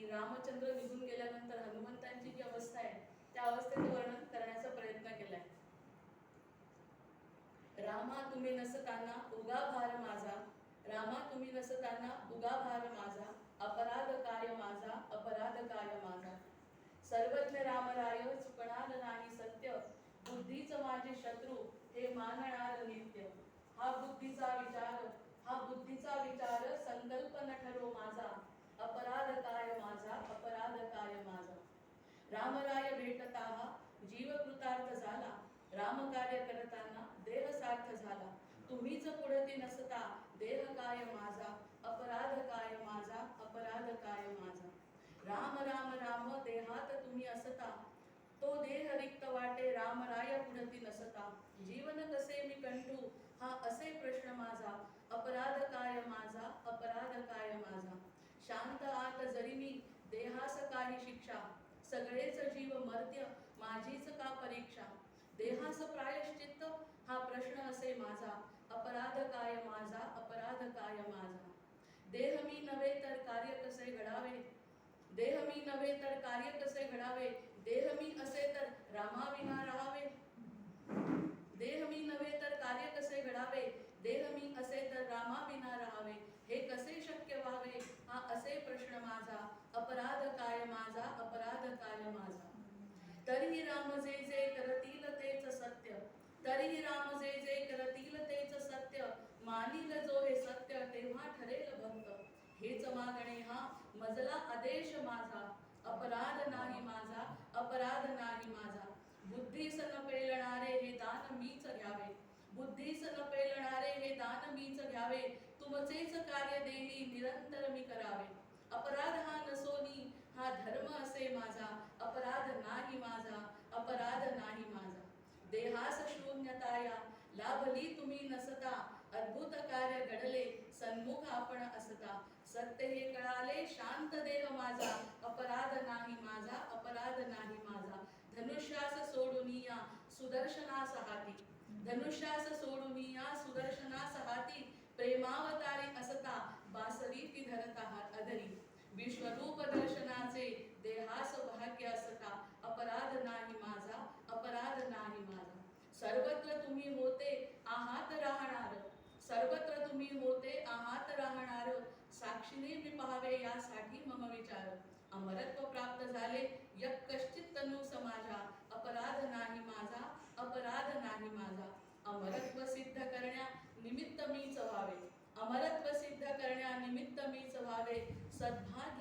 की रामचंद्र निघून गेल्यानंतर हनुमंतांची जी अवस्था आहे त्या अवस्थेचं वर्णन करण्याचा प्रयत्न केलाय. रामा तुम्ही नसताना उगा भार माझा, रामा तुम्ही नसताना उगा भार माझा, अपराध काय माझा, अपराध काय माझा. सर्वज्ञ रामराय चुकणार नाही सत्य, बुद्धीच माझे शत्रू हे मानणार नित्य. हा बुद्धीचा विचार संकल्प न ठरो माझा, अपराध काय माझा, अपराध काय माझा. रामराय भेटता जीव कृतार्थ झाला, राम कार्य करताना देह सार्थ झाला. तुम्हीच पुढती नसता देह काय माझा, अपराध काय माझा, अपराध काय माझा. राम राम राम देहात तुम्ही असता, तो देह रिक्त वाटे रामराय पुढती नसता. जीवन कसे मी कंठू हा असे प्रश्न माझा, अपराध काय माझा, अपराध काय माझा. शांत आत जरी मी देहास काही शिक्षा, सगळेच जीव मर्त्य माझीच का परीक्षा. देहास प्रायश्चित्त हा प्रश्न असे माझा, अपराध काय माझा, अपराध काय माझा. देह मी नव्हे तर कार्य कसे घडावे, देह मी नव्हे तर कार्य कसे घडावे. देह मी असे तर रामाविना राहावे, देह मी नव्हे तर कार्य कसे घडावे. देह मी असे तर रामाविना राहावे. हे कसे शक्य व्हावे हा असे प्रश्न माझा, अपराध काय माझा, अपराध काय माझा. तरीही राम जे जे करतील तेच सत्य, तरीही राम जे जे करतील तेच सत्य. मानील जो हे सत्य तेव्हा ठरेल भक्त. हेच मागणे हा मजला आदेश माझा, अपराध नाही माझा, अपराध नाही माझा. बुद्धीस न पेलणारे हे दान मीच घ्यावे, बुद्धीस न पेलणारे हे दान मीच घ्यावे. तुमचेच कार्य देही निरंतर मी करावे. अपराध हा नसोनी हा धर्म असे माझा, अपराध नाही माझा, अपराध नाही माझा. देहास शून्यताया लाभली तुम्ही नसता, अद्भुत कार्य घडले सन्मुख आपण असता. सत्य हे कळाले शांत देह माझा, अपराध नाही माझा, अपराध नाही माझा. धनुष्यास सोडून या सुदर्शनास हाती, धनुष्यास सोडून या सुदर्शनास हाती. प्रेमावतारी असता बासरी ती धरता अधरी. विश्वरूप दर्शनाचे देहास भाग्य असता, अपराध नाही माझा, अपराध नाही माझा. सर्वत्र तुम्ही होते आहात राहणार, सर्वत्र तुम्ही होते आहात राहणार. साक्षीने मी पाहावे यासाठी मम विचार. अमरत्व प्राप्त झाले यक कश्चित तनु समाजा, अपराध नाही माझा, अपराध नाही माझा. अमरत्व सिद्ध करण्या निमित्त मीच व्हावे, अमरत्व सिद्ध करण्या निमित्त मीच व्हावे. सद्भाग्य